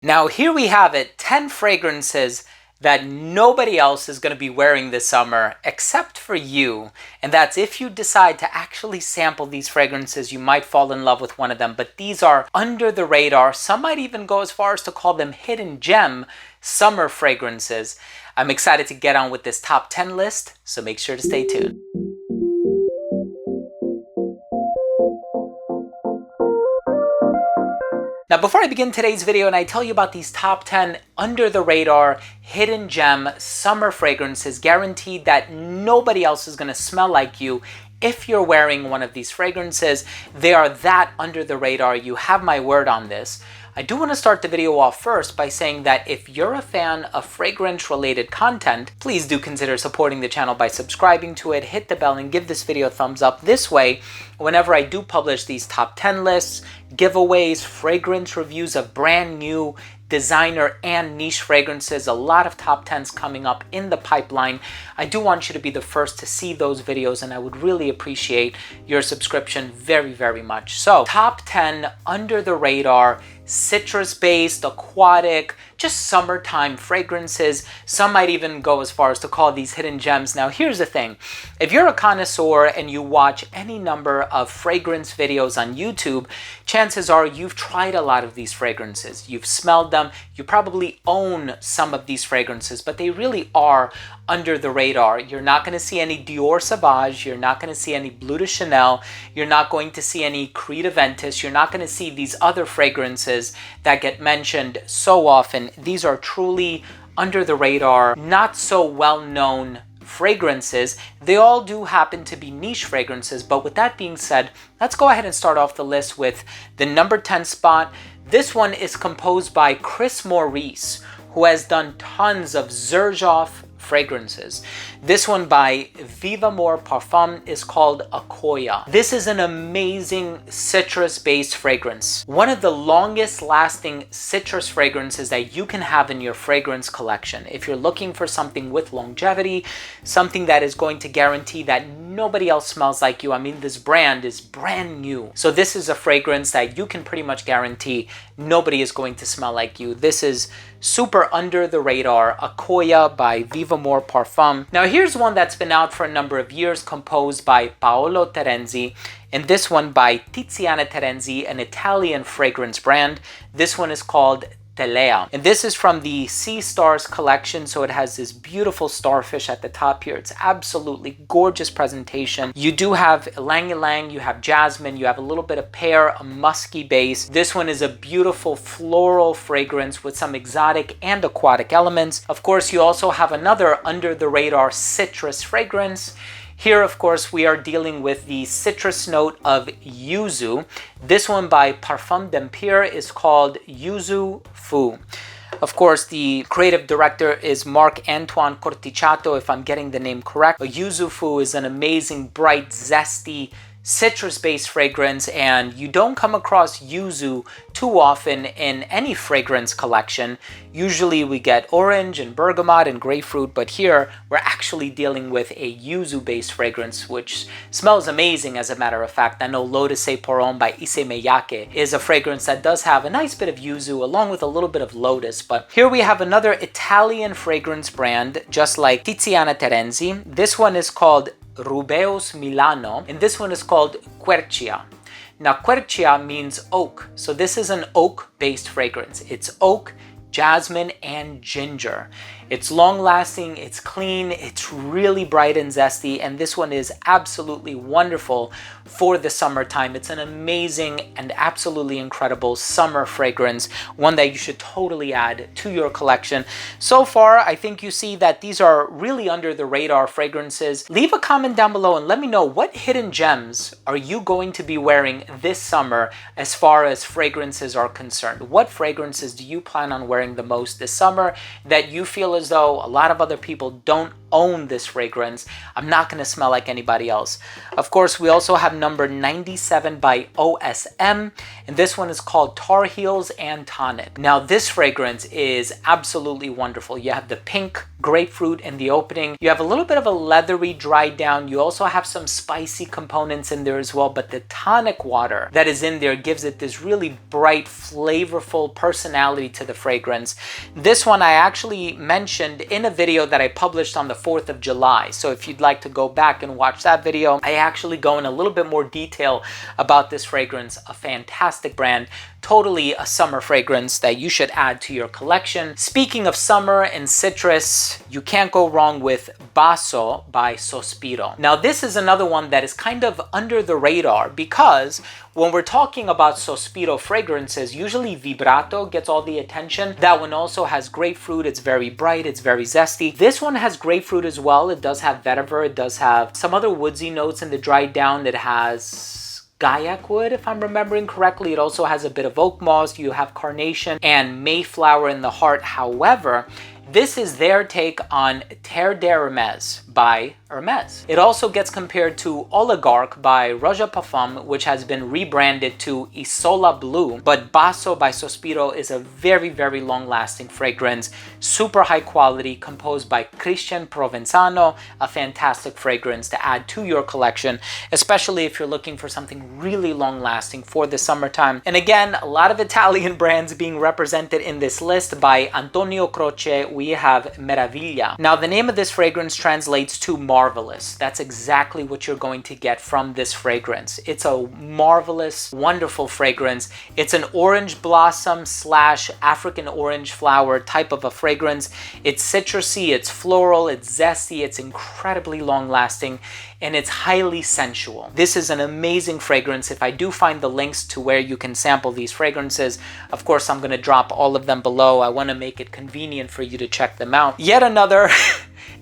Now here we have it, 10 fragrances that nobody else is going to be wearing this summer except for you. And that's if you decide to actually sample these fragrances, you might fall in love with one of them. But these are under the radar. Some might even go as far as to call them hidden gem summer fragrances. I'm excited to get on with this top 10 list, so make sure to stay tuned. Now, before I begin today's video and I tell you about these top 10 under the radar hidden gem summer fragrances guaranteed that nobody else is going to smell like you if you're wearing one of these fragrances, they are that under the radar. You have my word on this. I do want to start the video off first by saying that if you're a fan of fragrance-related content, please do consider supporting the channel by subscribing to it, hit the bell, and give this video a thumbs up. This way, whenever I do publish these top 10 lists, giveaways, fragrance reviews of brand new designer and niche fragrances, a lot of top 10s coming up in the pipeline. I do want you to be the first to see those videos, and I would really appreciate your subscription very, very much. So, top 10 under the radar, citrus-based, aquatic, just summertime fragrances. Some might even go as far as to call these hidden gems. Now, here's the thing. If you're a connoisseur and you watch any number of fragrance videos on YouTube, chances are you've tried a lot of these fragrances. You've smelled them. You probably own some of these fragrances, but they really are under the radar. You're not going to see any Dior Sauvage. You're not going to see any Bleu de Chanel. You're not going to see any Creed Aventus. You're not going to see these other fragrances that get mentioned so often. These are truly under the radar, not so well known fragrances. They all do happen to be niche fragrances, but with that being said, let's go ahead and start off the list with the number 10 spot. This one is composed by Chris Maurice, who has done tons of Xerjoff fragrances. This one by Vivamor Parfum is called Akoya. This is an amazing citrus-based fragrance. One of the longest lasting citrus fragrances that you can have in your fragrance collection. If you're looking for something with longevity, something that is going to guarantee that nobody else smells like you. I mean, this brand is brand new. So this is a fragrance that you can pretty much guarantee nobody is going to smell like you. This is super under the radar, Akoya by Vivamor Parfum. Now here's one that's been out for a number of years, composed by Paolo Terenzi, and this one by Tiziana Terenzi, an Italian fragrance brand. This one is called Telea. And this is from the Sea Stars collection, so it has this beautiful starfish at the top here. It's absolutely gorgeous presentation. You do have ylang ylang, you have jasmine, you have a little bit of pear, a musky base. This one is a beautiful floral fragrance with some exotic and aquatic elements. Of course, you also have another under the radar citrus fragrance. Here, of course, we are dealing with the citrus note of yuzu. This one by Parfum d'Empire is called Yuzu Fu. Of course, the creative director is Marc-Antoine Corticciato, if I'm getting the name correct. Yuzu Fu is an amazing, bright, zesty, citrus-based fragrance, and you don't come across yuzu too often in any fragrance collection. Usually we get orange and bergamot and grapefruit, but here we're actually dealing with a yuzu-based fragrance, which smells amazing. As a matter of fact, I know L'Eau de Ses Porons by Issey Miyake is a fragrance that does have a nice bit of yuzu along with a little bit of lotus. But here we have another Italian fragrance brand, just like Tiziana Terenzi. This one is called Rubeus Milano, and this one is called Quercia. Now, Quercia means oak, so this is an oak-based fragrance. It's oak, jasmine, and ginger. It's long-lasting, it's clean, it's really bright and zesty, and this one is absolutely wonderful for the summertime. It's an amazing and absolutely incredible summer fragrance, one that you should totally add to your collection. So far, I think you see that these are really under the radar fragrances. Leave a comment down below and let me know, what hidden gems are you going to be wearing this summer as far as fragrances are concerned? What fragrances do you plan on wearing the most this summer that you feel as though a lot of other people don't own this fragrance? I'm not going to smell like anybody else. Of course, we also have number 97 by OSM, and this one is called Tar Heels and Tonic. Now, this fragrance is absolutely wonderful. You have the pink grapefruit in the opening. You have a little bit of a leathery dry down. You also have some spicy components in there as well, but the tonic water that is in there gives it this really bright, flavorful personality to the fragrance. This one I actually mentioned in a video that I published on the 4th of July. So if you'd like to go back and watch that video, I actually go in a little bit more detail about this fragrance. A fantastic brand, totally a summer fragrance that you should add to your collection. Speaking of summer and citrus, you can't go wrong with Basso by Sospiro. Now this is another one that is kind of under the radar because when we're talking about Sospiro fragrances, usually Vibrato gets all the attention. That one also has grapefruit. It's very bright. It's very zesty. This one has grapefruit as well. It does have vetiver. It does have some other woodsy notes in the dried down. It has Gaiac wood, if I'm remembering correctly. It also has a bit of oak moss. You have carnation and mayflower in the heart. However, this is their take on Terre d'Hermès by Hermès. It also gets compared to Oligarch by Roja Parfum, which has been rebranded to Isola Blue. But Basso by Sospiro is a very, very long-lasting fragrance, super high quality, composed by Christian Provenzano, a fantastic fragrance to add to your collection, especially if you're looking for something really long-lasting for the summertime. And again, a lot of Italian brands being represented in this list. By Antonio Croce, we have Meraviglia. Now, the name of this fragrance translates to marvelous. That's exactly what you're going to get from this fragrance. It's a marvelous, wonderful fragrance. It's an orange blossom slash African orange flower type of a fragrance. It's citrusy, it's floral, it's zesty, it's incredibly long lasting, and it's highly sensual. This is an amazing fragrance. If I do find the links to where you can sample these fragrances, of course, I'm going to drop all of them below. I want to make it convenient for you to check them out. Yet another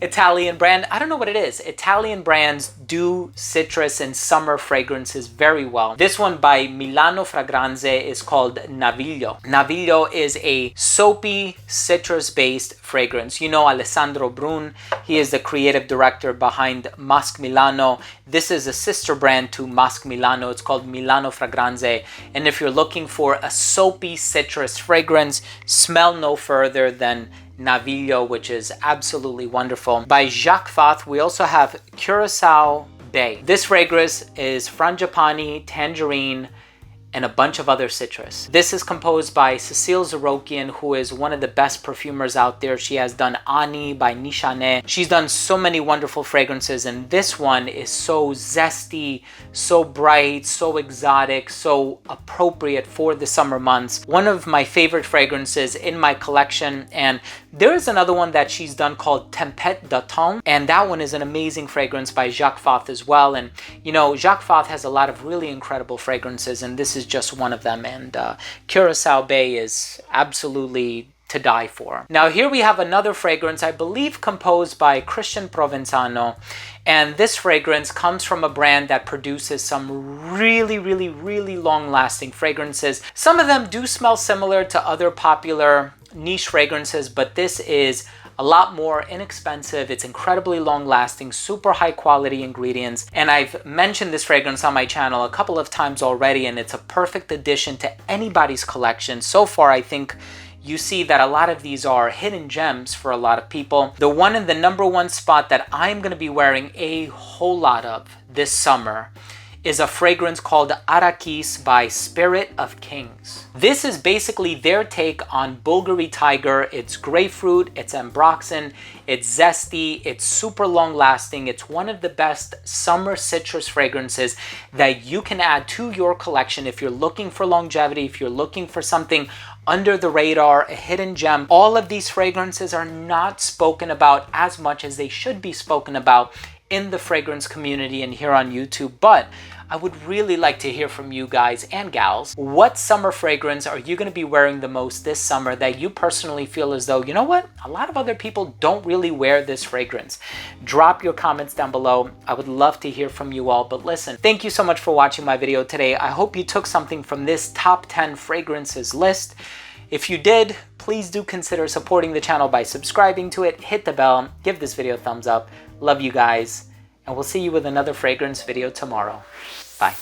Italian brand. I don't know what it is. Italian brands do citrus and summer fragrances very well. This one by Milano Fragranze is called Naviglio. Naviglio is a soapy citrus-based fragrance. You know Alessandro Brun. He is the creative director behind Musk Milano. This is a sister brand to Musk Milano. It's called Milano Fragranze. And if you're looking for a soapy citrus fragrance, smell no further than Naviglio, which is absolutely wonderful. By Jacques Fath, we also have Curacao Bay. This fragrance is frangipani, tangerine, and a bunch of other citrus. This is composed by Cécile Zarokian, who is one of the best perfumers out there. She has done Ani by Nishané. She's done so many wonderful fragrances, and this one is so zesty, so bright, so exotic, so appropriate for the summer months. One of my favorite fragrances in my collection, and there is another one that she's done called Tempête d'Automne, and that one is an amazing fragrance by Jacques Fath as well. And you know, Jacques Fath has a lot of really incredible fragrances, and this is just one of them. And Curacao Bay is absolutely to die for. Now here we have another fragrance, I believe composed by Christian Provenzano, and this fragrance comes from a brand that produces some really long-lasting fragrances. Some of them do smell similar to other popular niche fragrances, but this is a lot more inexpensive. It's incredibly long-lasting, super high-quality ingredients, and I've mentioned this fragrance on my channel a couple of times already, and it's a perfect addition to anybody's collection. So far, I think you see that a lot of these are hidden gems for a lot of people. The one in the #1 spot that I'm going to be wearing a whole lot of this summer is a fragrance called Arrakis by Spirit of Kings. This is basically their take on Bulgari Tiger. It's grapefruit, it's ambroxan, it's zesty, it's super long lasting. It's one of the best summer citrus fragrances that you can add to your collection if you're looking for longevity, if you're looking for something under the radar, a hidden gem. All of these fragrances are not spoken about as much as they should be spoken about in the fragrance community and here on YouTube, but I would really like to hear from you guys and gals. What summer fragrance are you going to be wearing the most this summer that you personally feel as though, you know what, a lot of other people don't really wear this fragrance? Drop your comments down below. I would love to hear from you all. But listen, thank you so much for watching my video today. I hope you took something from this top 10 fragrances list. If you did, please do consider supporting the channel by subscribing to it, hit the bell, give this video a thumbs up. Love you guys, and we'll see you with another fragrance video tomorrow. Bye.